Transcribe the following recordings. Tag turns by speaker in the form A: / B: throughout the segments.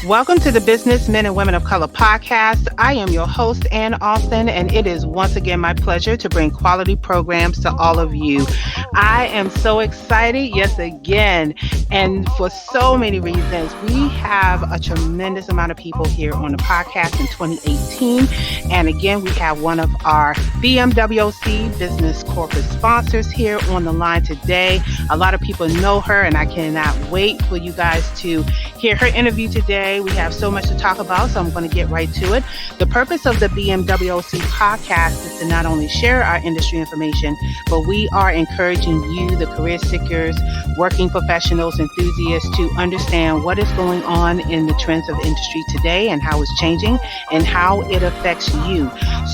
A: Welcome to the Business Men and Women of Color podcast. I am your host, Ann Austin, and it is once again my pleasure to bring quality programs to all of you. I am so excited, yes, again, and for so many reasons. We have a tremendous amount of people here on the podcast in 2018, and again, we have one of our BMWC business corporate sponsors here on the line today. A lot of people know her, and I cannot wait for you guys to hear her interview today. We have so much to talk about, so I'm going to get right to it. The purpose of the BMWC podcast is to not only share our industry information, but we are encouraging you, the career seekers, working professionals, enthusiasts, to understand what is going on in the trends of industry today and how it's changing and how it affects you.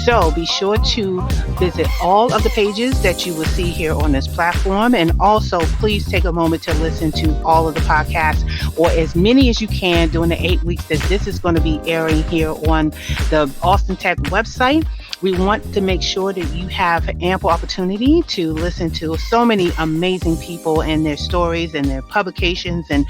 A: So be sure to visit all of the pages that you will see here on this platform. And also, please take a moment to listen to all of the podcasts, or as many as you can during the 8 weeks that this is going to be airing here on the ALSTNTEC website. We want to make sure that you have ample opportunity to listen to so many amazing people and their stories and their publications and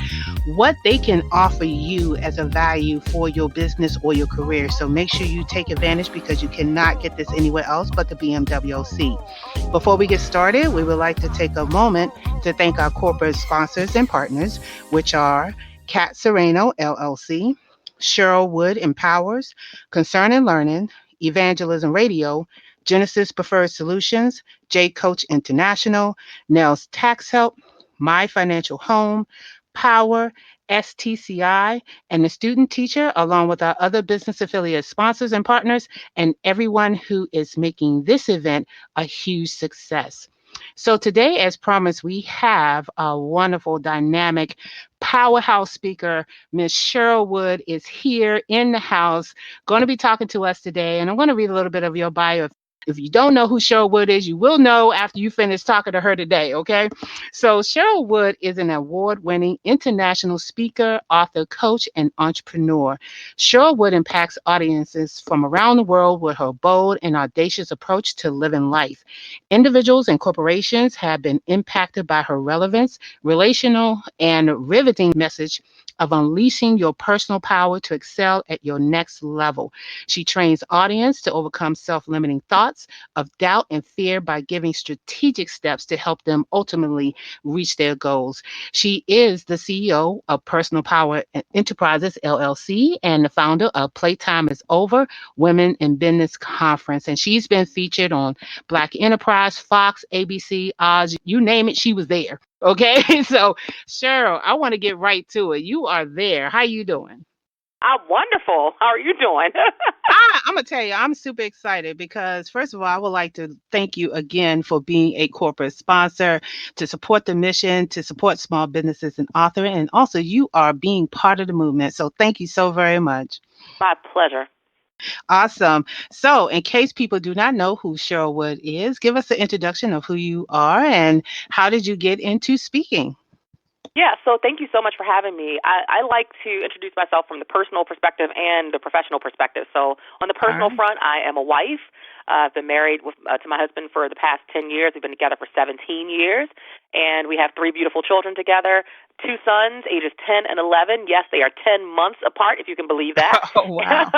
A: what they can offer you as a value for your business or your career. So make sure you take advantage, because you cannot get this anywhere else but the BMWC. Before we get started, we would like to take a moment to thank our corporate sponsors and partners, which are Kat Serrano, LLC, Cheryl Wood Empowers, Concern and Learning, Evangelism Radio, Genesis Preferred Solutions, J Coach International, Nels Tax Help, My Financial Home, Power, STCI, and the Student Teacher, along with our other business affiliate sponsors and partners, and everyone who is making this event a huge success. So today, as promised, we have a wonderful, dynamic, powerhouse speaker. Miss Cheryl Wood is here in the house, going to be talking to us today. And I'm going to read a little bit of your bio. If you don't know who Cheryl Wood is, you will know after you finish talking to her today, okay? So Cheryl Wood is an award-winning international speaker, author, coach, and entrepreneur. Cheryl Wood impacts audiences from around the world with her bold and audacious approach to living life. Individuals and corporations have been impacted by her relevance, relational, and riveting message of unleashing your personal power to excel at your next level. She trains audience to overcome self-limiting thoughts of doubt and fear by giving strategic steps to help them ultimately reach their goals. She is the CEO of Personal Power Enterprises, LLC, and the founder of Playtime is Over, Women in Business Conference. And she's been featured on Black Enterprise, Fox, ABC, Oz, you name it, she was there. Okay, so Cheryl, I want to get right to it. You are there. How you doing?
B: I'm wonderful. How are you doing?
A: I'm going to tell you, I'm super excited because, first of all, I would like to thank you again for being a corporate sponsor, to support the mission, to support small businesses and authoring, and also you are being part of the movement. So thank you so very much.
B: My pleasure.
A: Awesome. So in case people do not know who Cheryl Wood is, give us an introduction of who you are and how did you get into speaking?
B: Yeah, so thank you so much for having me. I like to introduce myself from the personal perspective and the professional perspective. So on the personal front, I am a wife. I've been married to my husband for the past 10 years. We've been together for 17 years, and we have 3 beautiful children together, 2 sons, ages 10 and 11. Yes, they are 10 months apart, if you can believe that.
A: Oh, wow.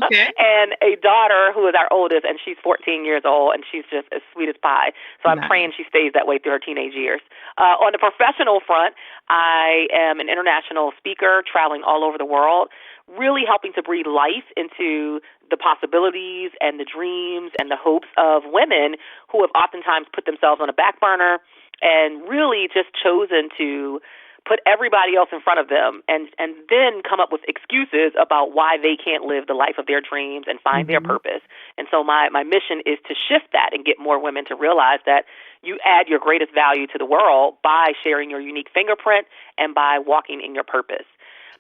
A: Okay.
B: And a daughter who is our oldest, and she's 14 years old, and she's just as sweet as pie. So I'm praying she stays that way through her teenage years. On the professional front, I am an international speaker traveling all over the world, really helping to breathe life into the possibilities and the dreams and the hopes of women who have oftentimes put themselves on a back burner and really just chosen to put everybody else in front of them and then come up with excuses about why they can't live the life of their dreams and find their purpose. And so my mission is to shift that and get more women to realize that you add your greatest value to the world by sharing your unique fingerprint and by walking in your purpose.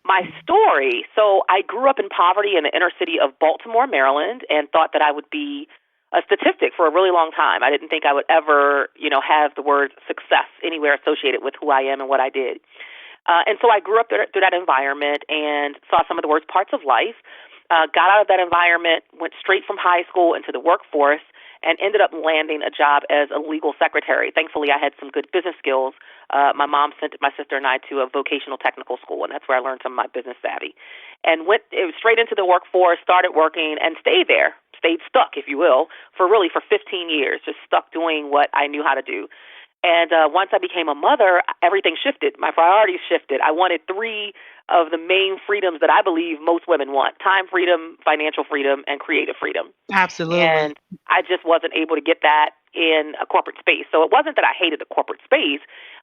B: My story, so I grew up in poverty in the inner city of Baltimore, Maryland, and thought that I would be a statistic for a really long time. I didn't think I would ever, have the word success anywhere associated with who I am and what I did. And so I grew up through that environment and saw some of the worst parts of life, got out of that environment, went straight from high school into the workforce, and ended up landing a job as a legal secretary. Thankfully, I had some good business skills. My mom sent my sister and I to a vocational technical school, and that's where I learned some of my business savvy. And it was straight into the workforce, started working, and stayed there, stayed stuck, if you will, for 15 years, just stuck doing what I knew how to do. And once I became a mother, everything shifted. My priorities shifted. I wanted 3 of the main freedoms that I believe most women want: time freedom, financial freedom, and creative freedom.
A: Absolutely.
B: And I just wasn't able to get that in a corporate space. So it wasn't that I hated the corporate space.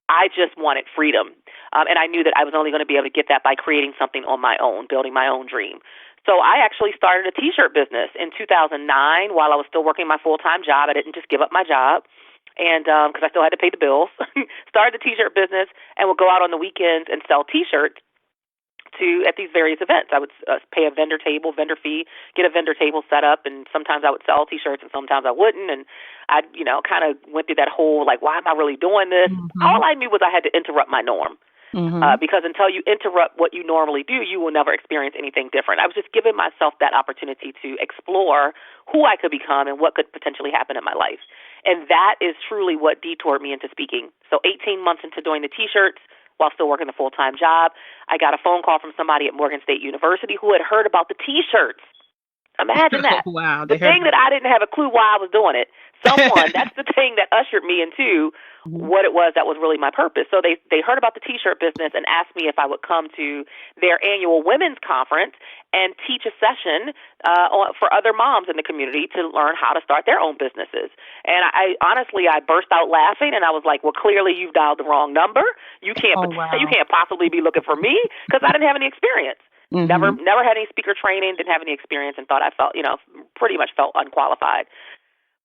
B: I just wanted freedom. And I knew that I was only going to be able to get that by creating something on my own, building my own dream. So I actually started a T-shirt business in 2009 while I was still working my full-time job. I didn't just give up my job. And because I still had to pay the bills, started the T-shirt business and would go out on the weekends and sell T-shirts at these various events. I would pay a vendor fee, get a vendor table set up, and sometimes I would sell T-shirts and sometimes I wouldn't. And I, kind of went through that whole, why am I really doing this?
A: Mm-hmm.
B: All I knew was I had to interrupt my norm. Because until you interrupt what you normally do, you will never experience anything different. I was just giving myself that opportunity to explore who I could become and what could potentially happen in my life. And that is truly what detoured me into speaking. So 18 months into doing the T-shirts, while still working the full-time job, I got a phone call from somebody at Morgan State University who had heard about the T-shirts. Imagine that.
A: Wow.
B: The thing that I didn't have a clue why I was doing it. That's the thing that ushered me into what it was that was really my purpose. So they heard about the T-shirt business and asked me if I would come to their annual women's conference and teach a session for other moms in the community to learn how to start their own businesses. And I honestly burst out laughing, and I was like, well, clearly you've dialed the wrong number. You can't possibly be looking for me, because I didn't have any experience. Never had any speaker training, didn't have any experience, and thought I felt, pretty much felt unqualified.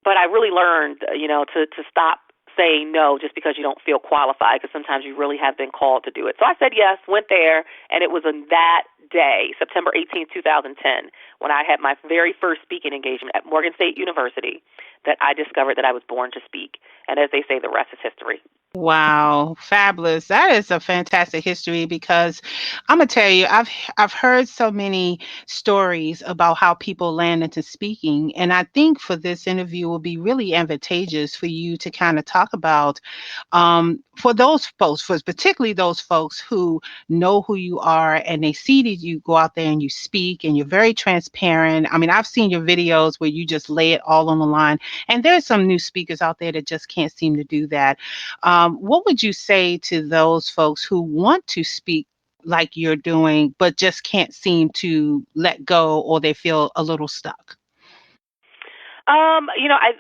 B: But I really learned, to stop saying no just because you don't feel qualified, because sometimes you really have been called to do it. So I said yes, went there, and it was on that day, September 18, 2010, when I had my very first speaking engagement at Morgan State University, that I discovered that I was born to speak. And as they say, the rest is history.
A: Wow, fabulous. That is a fantastic history, because I'm gonna tell you, I've heard so many stories about how people land into speaking, and I think for this interview will be really advantageous for you to kind of talk about for those folks, for particularly those folks who know who you are and they see that you go out there and you speak and you're very transparent. I mean, I've seen your videos where you just lay it all on the line, and there's some new speakers out there that just can't seem to do that. What would you say to those folks who want to speak like you're doing, but just can't seem to let go, or they feel a little stuck?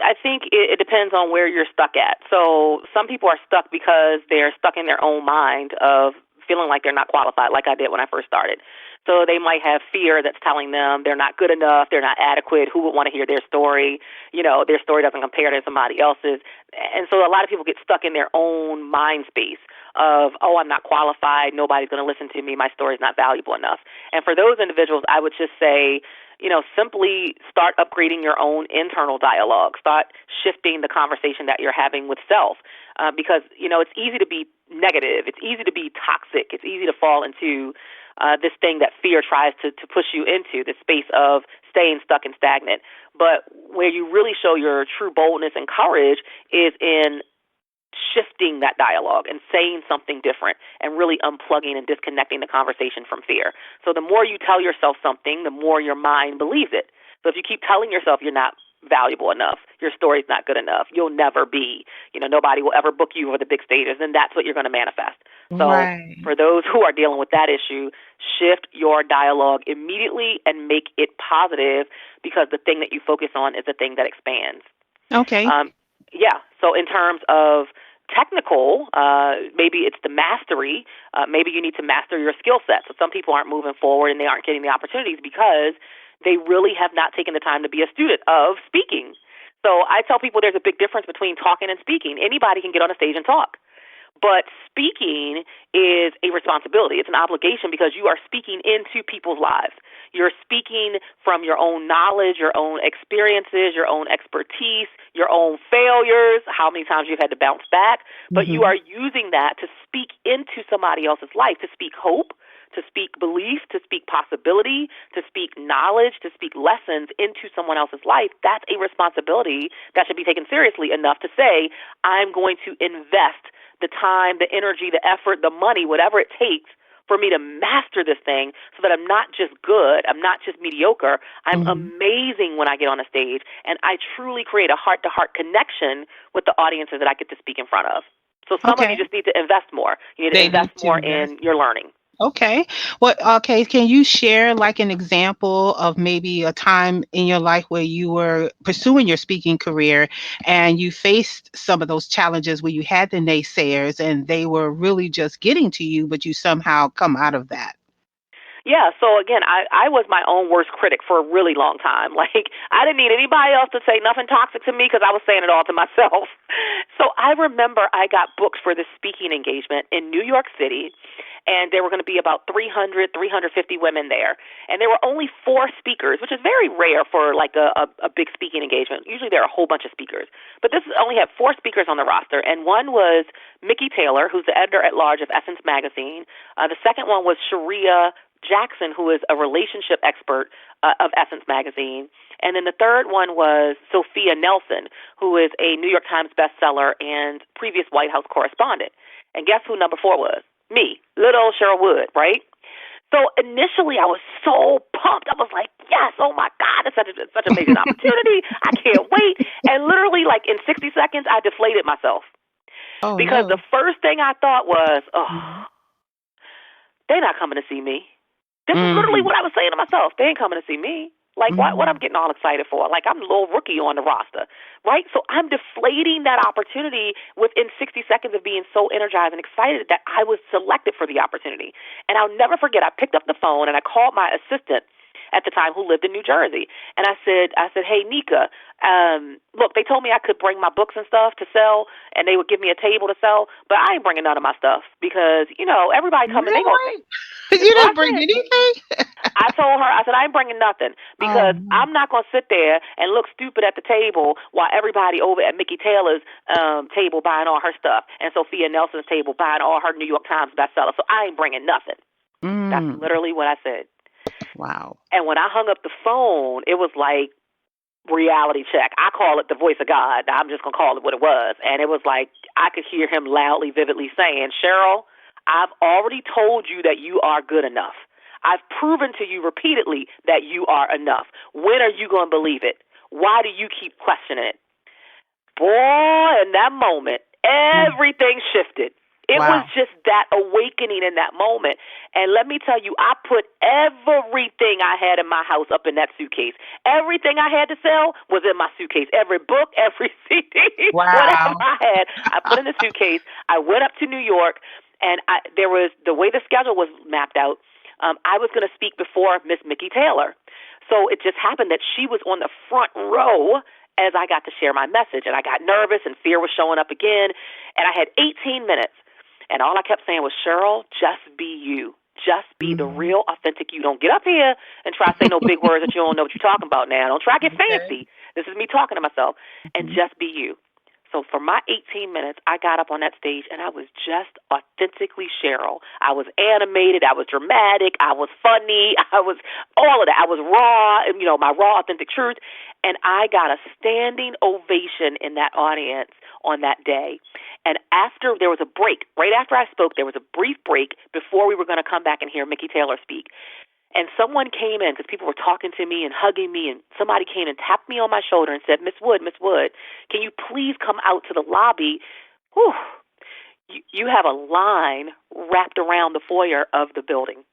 B: I think it depends on where you're stuck at. So some people are stuck because they're stuck in their own mind of feeling like they're not qualified, like I did when I first started. So they might have fear that's telling them they're not good enough, they're not adequate, who would want to hear their story, their story doesn't compare to somebody else's. And so a lot of people get stuck in their own mind space of, oh, I'm not qualified, nobody's going to listen to me, my story's not valuable enough. And for those individuals, I would just say, simply start upgrading your own internal dialogue. Start shifting the conversation that you're having with self, because, it's easy to be negative. It's easy to be toxic. It's easy to fall into this thing that fear tries to push you into, this space of staying stuck and stagnant. But where you really show your true boldness and courage is in shifting that dialogue and saying something different and really unplugging and disconnecting the conversation from fear. So the more you tell yourself something, the more your mind believes it. So if you keep telling yourself you're not valuable enough, your story's not good enough, you'll never be, nobody will ever book you for the big stages, and that's what you're going to manifest. So For those who are dealing with that issue, shift your dialogue immediately and make it positive, because the thing that you focus on is the thing that expands.
A: Okay.
B: So in terms of technical, maybe it's the mastery. Maybe you need to master your skill set. So some people aren't moving forward and they aren't getting the opportunities because they really have not taken the time to be a student of speaking. So I tell people there's a big difference between talking and speaking. Anybody can get on a stage and talk. But speaking is a responsibility. It's an obligation, because you are speaking into people's lives. You're speaking from your own knowledge, your own experiences, your own expertise, your own failures, how many times you've had to bounce back. But you are using that to speak into somebody else's life, to speak hope, to speak belief, to speak possibility, to speak knowledge, to speak lessons into someone else's life, that's a responsibility that should be taken seriously enough to say, I'm going to invest the time, the energy, the effort, the money, whatever it takes for me to master this thing so that I'm not just good, I'm not just mediocre, I'm amazing when I get on a stage, and I truly create a heart-to-heart connection with the audiences that I get to speak in front of. So some of you just need to invest more. You need to invest more in your learning.
A: Okay. Can you share like an example of maybe a time in your life where you were pursuing your speaking career and you faced some of those challenges where you had the naysayers and they were really just getting to you, but you somehow come out of that?
B: Yeah, so again, I was my own worst critic for a really long time. Like, I didn't need anybody else to say nothing toxic to me because I was saying it all to myself. So I remember I got booked for this speaking engagement in New York City, and there were going to be about 350 women there. And there were only 4 speakers, which is very rare for like a big speaking engagement. Usually there are a whole bunch of speakers. But this only had 4 speakers on the roster, and one was Mickey Taylor, who's the editor-at-large of Essence Magazine. The second one was Sharia Jackson, who is a relationship expert of Essence Magazine. And then the third one was Sophia Nelson, who is a New York Times bestseller and previous White House correspondent. And guess who number 4 was? Me, little Cheryl Wood, right? So initially I was so pumped. I was like, yes, oh my God, it's such an amazing opportunity. I can't wait. And literally like in 60 seconds, I deflated myself. Because the first thing I thought was, they're not coming to see me. This is literally what I was saying to myself. They ain't coming to see me. Like, what I'm getting all excited for? Like, I'm a little rookie on the roster, right? So I'm deflating that opportunity within 60 seconds of being so energized and excited that I was selected for the opportunity. And I'll never forget, I picked up the phone and I called my assistant at the time who lived in New Jersey. And I said, hey, Nika, look, they told me I could bring my books and stuff to sell, and they would give me a table to sell, but I ain't bringing none of my stuff because, everybody coming, they going
A: You didn't bring anything?
B: I told her, I said, I ain't bringing nothing because I'm not going to sit there and look stupid at the table while everybody over at Mickey Taylor's table buying all her stuff and Sophia Nelson's table buying all her New York Times bestsellers. So I ain't bringing nothing. That's literally what I said.
A: Wow.
B: And when I hung up the phone, it was like reality check. I call it the voice of God. I'm just going to call it what it was. And it was like I could hear him loudly, vividly saying, Cheryl, I've already told you that you are good enough. I've proven to you repeatedly that you are enough. When are you going to believe it? Why do you keep questioning it? Boy, in that moment, everything shifted. It was just that awakening in that moment. And let me tell you, I put everything I had in my house up in that suitcase. Everything I had to sell was in my suitcase. Every book, every CD, whatever I had, I put in the suitcase. I went up to New York, and there was the way the schedule was mapped out. I was going to speak before Miss Mickey Taylor. So it just happened that she was on the front row as I got to share my message. And I got nervous, and fear was showing up again. And I had 18 minutes. And all I kept saying was, Cheryl, just be you. Just be the real, authentic you. Don't get up here and try to say no big words that you don't know what you're talking about now. Don't try to get fancy. This is me talking to myself. And just be you. So for my 18 minutes, I got up on that stage, and I was just authentically Cheryl. I was animated. I was dramatic. I was funny. I was all of that. I was raw, my raw, authentic truth. And I got a standing ovation in that audience on that day. And after there was a break, right after I spoke, there was a brief break before we were going to come back and hear Mickey Taylor speak. And someone came in because people were talking to me and hugging me, and somebody came and tapped me on my shoulder and said, Miss Wood, can you please come out to the lobby? Whew. You have a line wrapped around the foyer of the building.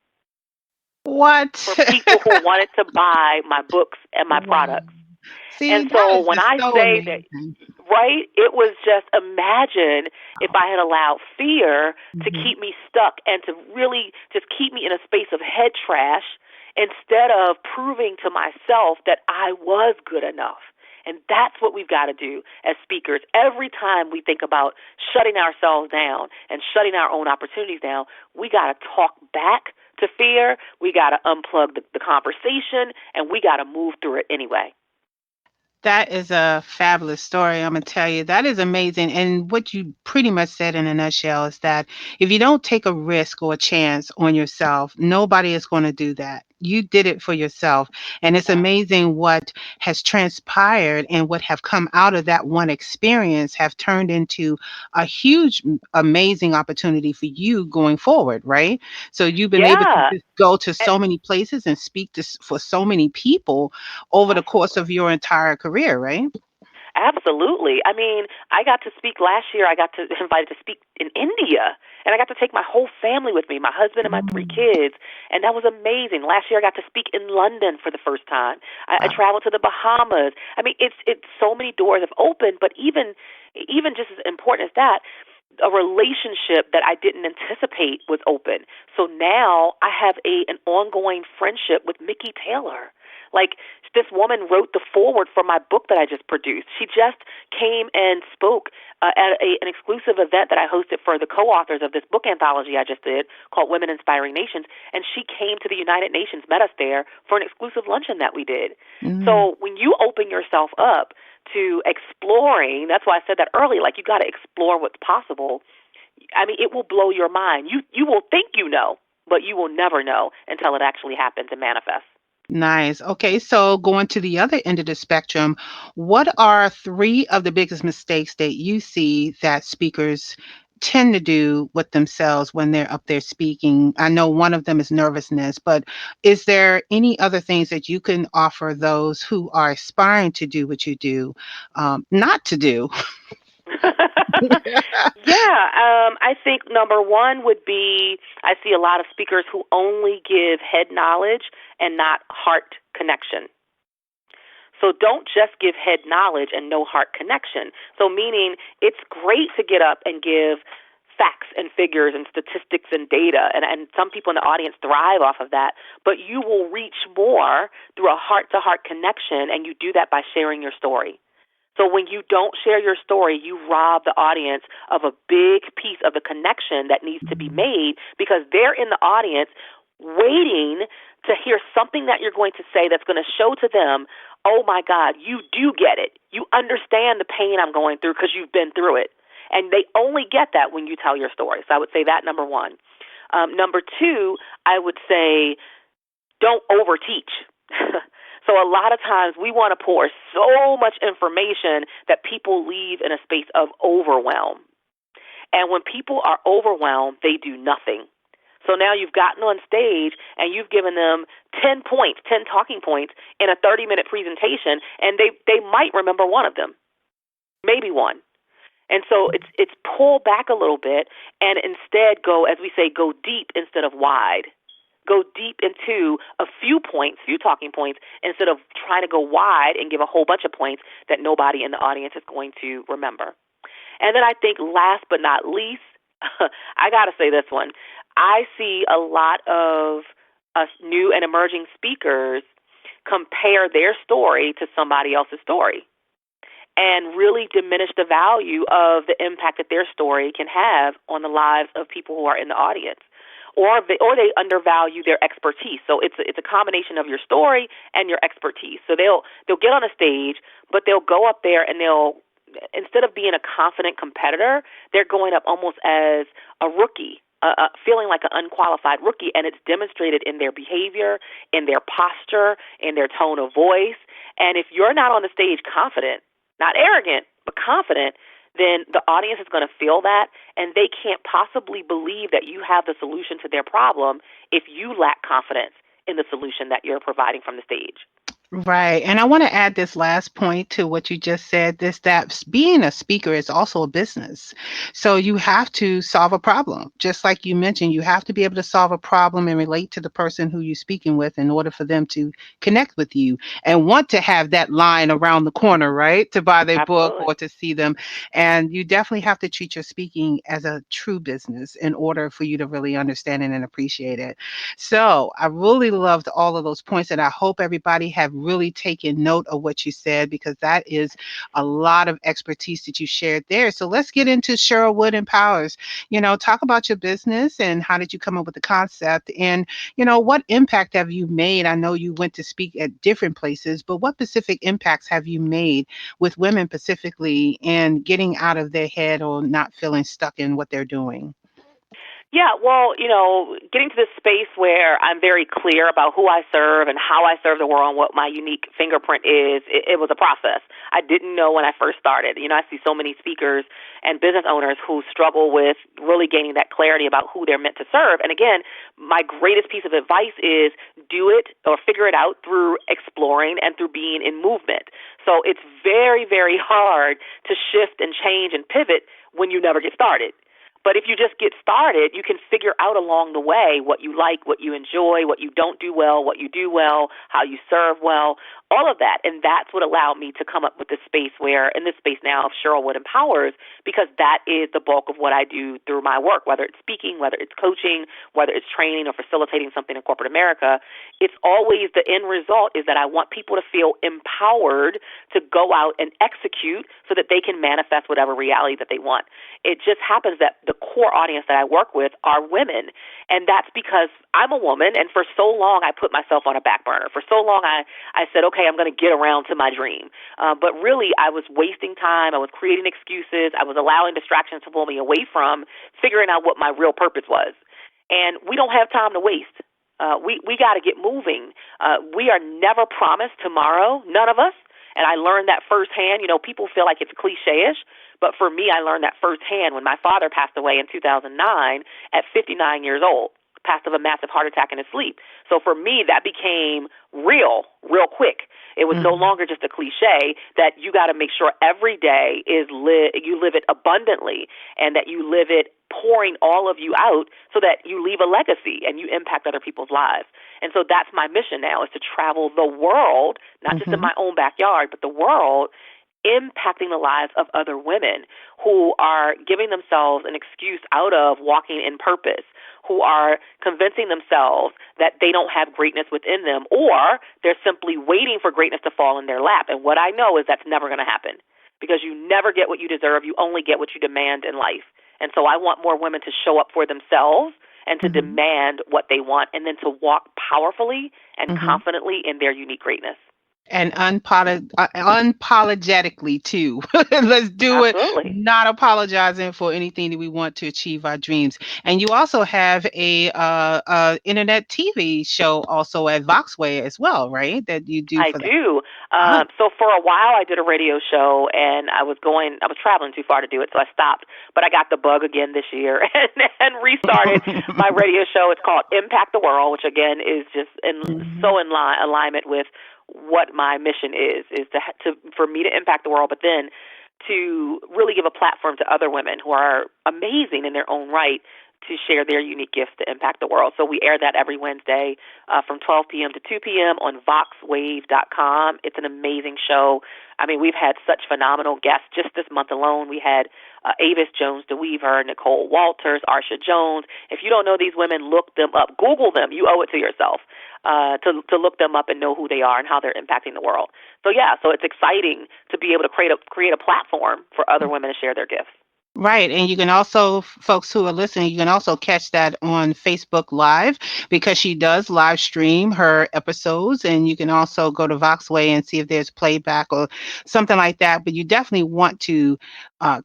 A: What?
B: For people who wanted to buy my books and my products.
A: See,
B: and so when I say
A: amazing.
B: that, right, it was just imagine if I had allowed fear to keep me stuck and to really just keep me in a space of head trash instead of proving to myself that I was good enough. And that's what we've got to do as speakers. Every time we think about shutting ourselves down and shutting our own opportunities down, we got to talk back to fear. We got to unplug the conversation, and we got to move through it anyway.
A: That is a fabulous story. I'm going to tell you. That is amazing. And what you pretty much said in a nutshell is that if you don't take a risk or a chance on yourself, nobody is going to do that. You did it for yourself. And it's
B: Yeah.
A: amazing what has transpired and what have come out of that one experience have turned into a huge, amazing opportunity for you going forward, right? So you've been able to
B: Yeah.
A: just go to
B: Eh,
A: so many places and speak to, for so many people over the course
B: Absolutely.
A: of your entire career, right?
B: Absolutely. I mean, I got to speak last year. I got to invited to speak in India, and I got to take my whole family with me, my husband and my three
A: Mm.
B: kids, and that was amazing. Last year, I got to speak in London for the first time. I
A: Wow.
B: traveled to the Bahamas. I mean, it's so many doors have opened, but even just as important as that, a relationship that I didn't anticipate was open. So now I have an ongoing friendship with Mickey Taylor. Like, this woman wrote the foreword for my book that I just produced. She just came and spoke at an exclusive event that I hosted for the co-authors of this book anthology I just did called Women Inspiring Nations. And she came to the United Nations, met us there for an exclusive luncheon that we did.
A: Mm.
B: So when you open yourself up to exploring, that's why I said that earlier, like, you got to explore what's possible. I mean, it will blow your mind. You will think you know, but you will never know until it actually happens and manifests.
A: Nice. Okay, so going to the other end of the spectrum, what are three of the biggest mistakes that you see that speakers tend to do with themselves when they're up there speaking? I know one of them is nervousness, but is there any other things that you can offer those who are aspiring to do what you do, not to do?
B: Yeah, I think number one would be I see a lot of speakers who only give head knowledge and not heart connection. So don't just give head knowledge and no heart connection. So meaning it's great to get up and give facts and figures and statistics and data, and some people in the audience thrive off of that, but you will reach more through a heart-to-heart connection, and you do that by sharing your story. So when you don't share your story, you rob the audience of a big piece of the connection that needs to be made because they're in the audience waiting to hear something that you're going to say that's going to show to them, oh my God, you do get it. You understand the pain I'm going through because you've been through it. And they only get that when you tell your story. So I would say that, number one. Number two, I would say don't overteach. So a lot of times we want to pour so much information that people leave in a space of overwhelm. And when people are overwhelmed, they do nothing. So now you've gotten on stage and you've given them 10 points, 10 talking points in a 30-minute presentation, and they might remember one of them, maybe one. And so it's pull back a little bit and instead go, as we say, go deep instead of wide. Go deep into a few points, few talking points, instead of trying to go wide and give a whole bunch of points that nobody in the audience is going to remember. And then I think last but not least, I got to say this one. I see a lot of us new and emerging speakers compare their story to somebody else's story and really diminish the value of the impact that their story can have on the lives of people who are in the audience. Or they undervalue their expertise. So it's a combination of your story and your expertise. So they'll get on a stage, but they'll go up there and they'll, instead of being a confident competitor, they're going up almost as a rookie, feeling like an unqualified rookie, and it's demonstrated in their behavior, in their posture, in their tone of voice. And if you're not on the stage confident, not arrogant, but confident, then the audience is going to feel that, and they can't possibly believe that you have the solution to their problem if you lack confidence in the solution that you're providing from the stage.
A: Right. And I want to add this last point to what you just said, this that being a speaker is also a business. So you have to solve a problem. Just like you mentioned, you have to be able to solve a problem and relate to the person who you're speaking with in order for them to connect with you and want to have that line around the corner, right? To buy their book
B: Absolutely.
A: or to see them. And you definitely have to treat your speaking as a true business in order for you to really understand it and appreciate it. So I really loved all of those points, and I hope everybody have really taken note of what you said because that is a lot of expertise that you shared there. So let's get into Cheryl Wood Empowers. Talk about your business and how did you come up with the concept and, what impact have you made? I know you went to speak at different places, but what specific impacts have you made with women specifically and getting out of their head or not feeling stuck in what they're doing?
B: Yeah, well, getting to this space where I'm very clear about who I serve and how I serve the world and what my unique fingerprint is, it was a process. I didn't know when I first started. I see so many speakers and business owners who struggle with really gaining that clarity about who they're meant to serve. And again, my greatest piece of advice is do it or figure it out through exploring and through being in movement. So it's very, very hard to shift and change and pivot when you never get started. But if you just get started, you can figure out along the way what you like, what you enjoy, what you don't do well, what you do well, how you serve well, all of that. And that's what allowed me to come up with this space where, in this space now of Cheryl Wood Empowers, because that is the bulk of what I do through my work, whether it's speaking, whether it's coaching, whether it's training or facilitating something in corporate America. It's always the end result is that I want people to feel empowered to go out and execute so that they can manifest whatever reality that they want. It just happens that the core audience that I work with are women, and that's because I'm a woman, and for so long I put myself on a back burner. For so long I said, okay, I'm going to get around to my dream. But really I was wasting time. I was creating excuses. I was allowing distractions to pull me away from figuring out what my real purpose was. And we don't have time to waste. We got to get moving. We are never promised tomorrow, none of us. And I learned that firsthand. People feel like it's cliche-ish, but for me, I learned that firsthand when my father passed away in 2009 at 59 years old, passed of a massive heart attack in his sleep. So for me, that became real quick. It was no longer just a cliche that you got to make sure every day you live it abundantly and that you live it pouring all of you out so that you leave a legacy and you impact other people's lives. And so that's my mission now, is to travel the world, not just in my own backyard, but the world, impacting the lives of other women who are giving themselves an excuse out of walking in purpose, who are convincing themselves that they don't have greatness within them, or they're simply waiting for greatness to fall in their lap. And what I know is that's never going to happen, because you never get what you deserve. You only get what you demand in life. And so I want more women to show up for themselves and to demand what they want, and then to walk powerfully and confidently in their unique greatness.
A: And unapologetically too. Let's do
B: Absolutely.
A: it, not apologizing for anything that we want to achieve our dreams. And you also have a internet TV show also at Voxway as well, right? That you do
B: I
A: for that.
B: do. So for a while I did a radio show, and I was traveling too far to do it, so I stopped. But I got the bug again this year and restarted my radio show. It's called Impact the World, which again is just so in alignment with what my mission is for me to impact the world, but then to really give a platform to other women who are amazing in their own right to share their unique gifts to impact the world. So we air that every Wednesday from 12 p.m. to 2 p.m. on voxwave.com. It's an amazing show. I mean, we've had such phenomenal guests just this month alone. We had Avis Jones DeWeaver, Nicole Walters, Arsha Jones. If you don't know these women, look them up. Google them. You owe it to yourself to look them up and know who they are and how they're impacting the world. So so it's exciting to be able to create a platform for other women to share their gifts.
A: Right. And you can also, folks who are listening, you can also catch that on Facebook Live, because she does live stream her episodes. And you can also go to Voxway and see if there's playback or something like that. But you definitely want to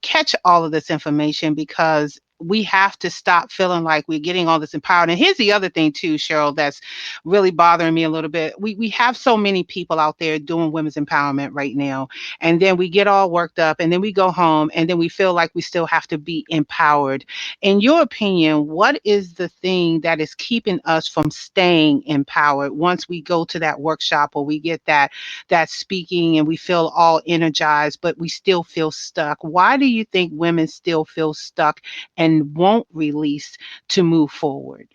A: catch all of this information, because we have to stop feeling like we're getting all this empowered. And here's the other thing too, Cheryl, that's really bothering me a little bit. We have so many people out there doing women's empowerment right now. And then we get all worked up, and then we go home, and then we feel like we still have to be empowered. In your opinion, what is the thing that is keeping us from staying empowered once we go to that workshop or we get that speaking and we feel all energized, but we still feel stuck? Why do you think women still feel stuck and won't release to move forward?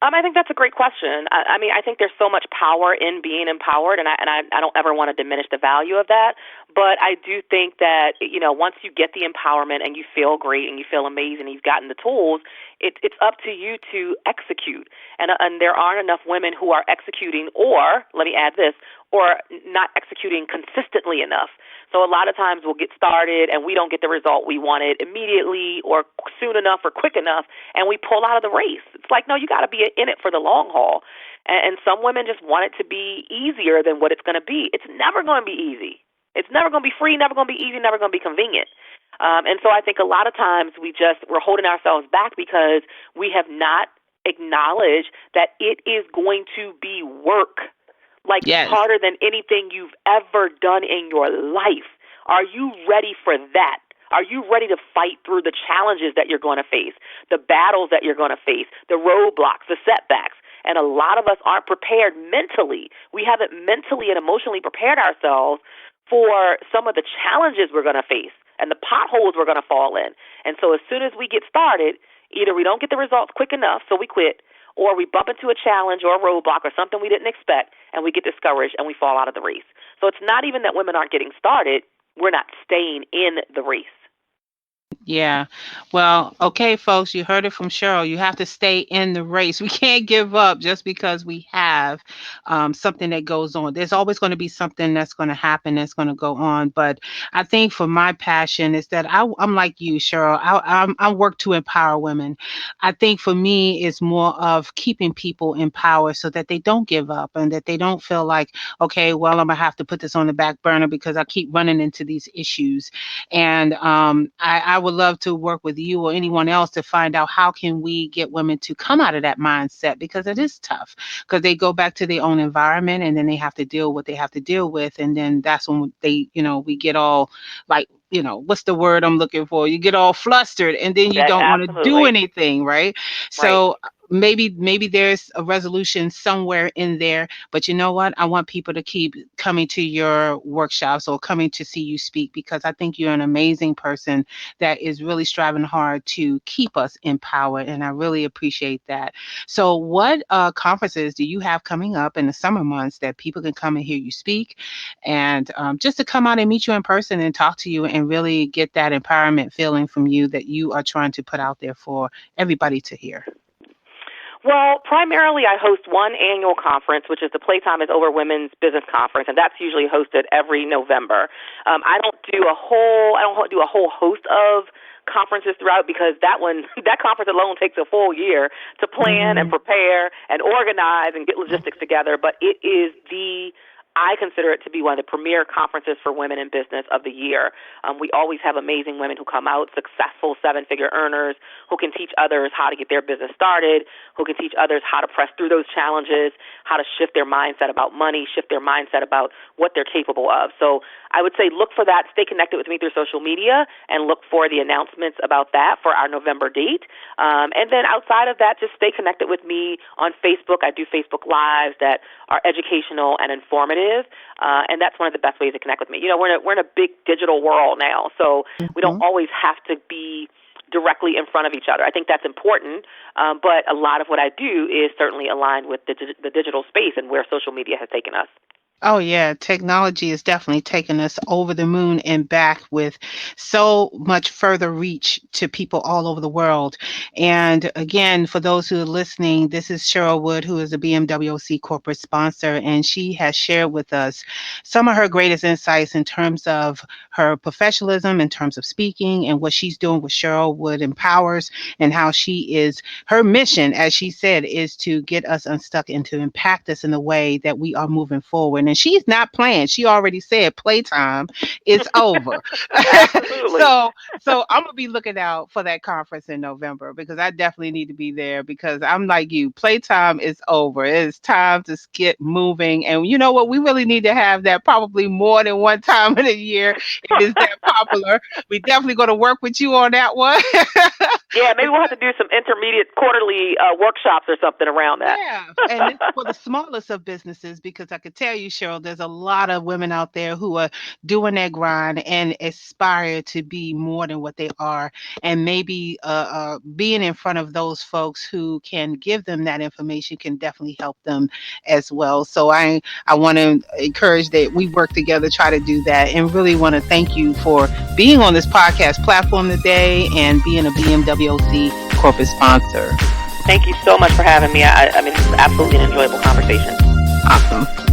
B: I think that's a great question. I mean, I think there's so much power in being empowered, and I don't ever want to diminish the value of that. But I do think that, once you get the empowerment and you feel great and you feel amazing, you've gotten the tools, it's up to you to execute. And there aren't enough women who are executing, or, let me add this, or not executing consistently enough. So a lot of times we'll get started and we don't get the result we wanted immediately or soon enough or quick enough, and we pull out of the race. It's like, no, you got to be in it for the long haul. And some women just want it to be easier than what it's going to be. It's never going to be easy. It's never going to be free, never going to be easy, never going to be convenient. And so I think a lot of times we're holding ourselves back because we have not acknowledged that it is going to be work. Like,
A: yes,
B: harder than anything you've ever done in your life. Are you ready for that? Are you ready to fight through the challenges that you're going to face, the battles that you're going to face, the roadblocks, the setbacks? And a lot of us aren't prepared mentally. We haven't mentally and emotionally prepared ourselves for some of the challenges we're going to face and the potholes we're going to fall in. And so as soon as we get started, either we don't get the results quick enough, so we quit, or we bump into a challenge or a roadblock or something we didn't expect, and we get discouraged and we fall out of the race. So it's not even that women aren't getting started. We're not staying in the race.
A: Yeah. Well, okay, folks, you heard it from Cheryl. You have to stay in the race. We can't give up just because we have something that goes on. There's always going to be something that's going to happen that's going to go on. But I think for my passion is that I'm like you, Cheryl. I work to empower women. I think for me, it's more of keeping people in power so that they don't give up and that they don't feel like, okay, well, I'm going to have to put this on the back burner because I keep running into these issues. And I would love to work with you or anyone else to find out how can we get women to come out of that mindset, because it is tough, because they go back to their own environment and then they have to deal with what they have to deal with. And then that's when we get all like, what's the word I'm looking for? You get all flustered and then you don't want to do anything, right? So maybe there's a resolution somewhere in there, but you know what? I want people to keep coming to your workshops or coming to see you speak, because I think you're an amazing person that is really striving hard to keep us empowered, and I really appreciate that. So what conferences do you have coming up in the summer months that people can come and hear you speak, and just to come out and meet you in person and talk to you and really get that empowerment feeling from you that you are trying to put out there for everybody to hear?
B: Well, primarily I host one annual conference, which is the Playtime is Over Women's Business Conference, and that's usually hosted every November. I don't do a whole host of conferences throughout, because that conference alone takes a full year to plan and prepare and organize and get logistics together. But I consider it to be one of the premier conferences for women in business of the year. We always have amazing women who come out, successful seven-figure earners, who can teach others how to get their business started, who can teach others how to press through those challenges, how to shift their mindset about money, shift their mindset about what they're capable of. So I would say look for that. Stay connected with me through social media and look for the announcements about that for our November date. And then outside of that, just stay connected with me on Facebook. I do Facebook Lives that are educational and informative. And that's one of the best ways to connect with me. We're in a big digital world now, so we don't always have to be directly in front of each other. I think that's important, but a lot of what I do is certainly aligned with the digital space and where social media has taken us.
A: Oh, yeah. Technology is definitely taking us over the moon and back with so much further reach to people all over the world. And again, for those who are listening, this is Cheryl Wood, who is a BMWC corporate sponsor, and she has shared with us some of her greatest insights in terms of her professionalism, in terms of speaking, and what she's doing with Cheryl Wood Empowers, and how her mission, as she said, is to get us unstuck and to impact us in the way that we are moving forward. And she's not playing. She already said Playtime is over.
B: Absolutely.
A: So I'm gonna be looking out for that conference in November, because I definitely need to be there, because I'm like you. Playtime is over. It's time to get moving. And you know what? We really need to have that probably more than one time in a year. It is that popular. We definitely going to work with you on that one.
B: Yeah, maybe we'll have to do some intermediate quarterly workshops or something around that.
A: Yeah, and it's for the smallest of businesses, because I could tell you, Cheryl, there's a lot of women out there who are doing their grind and aspire to be more than what they are, and maybe being in front of those folks who can give them that information can definitely help them as well. So I want to encourage that we work together, try to do that, and really want to thank you for being on this podcast platform today and being a BMWC corporate sponsor.
B: Thank you so much for having me. I mean, this is absolutely an enjoyable conversation.
A: Awesome.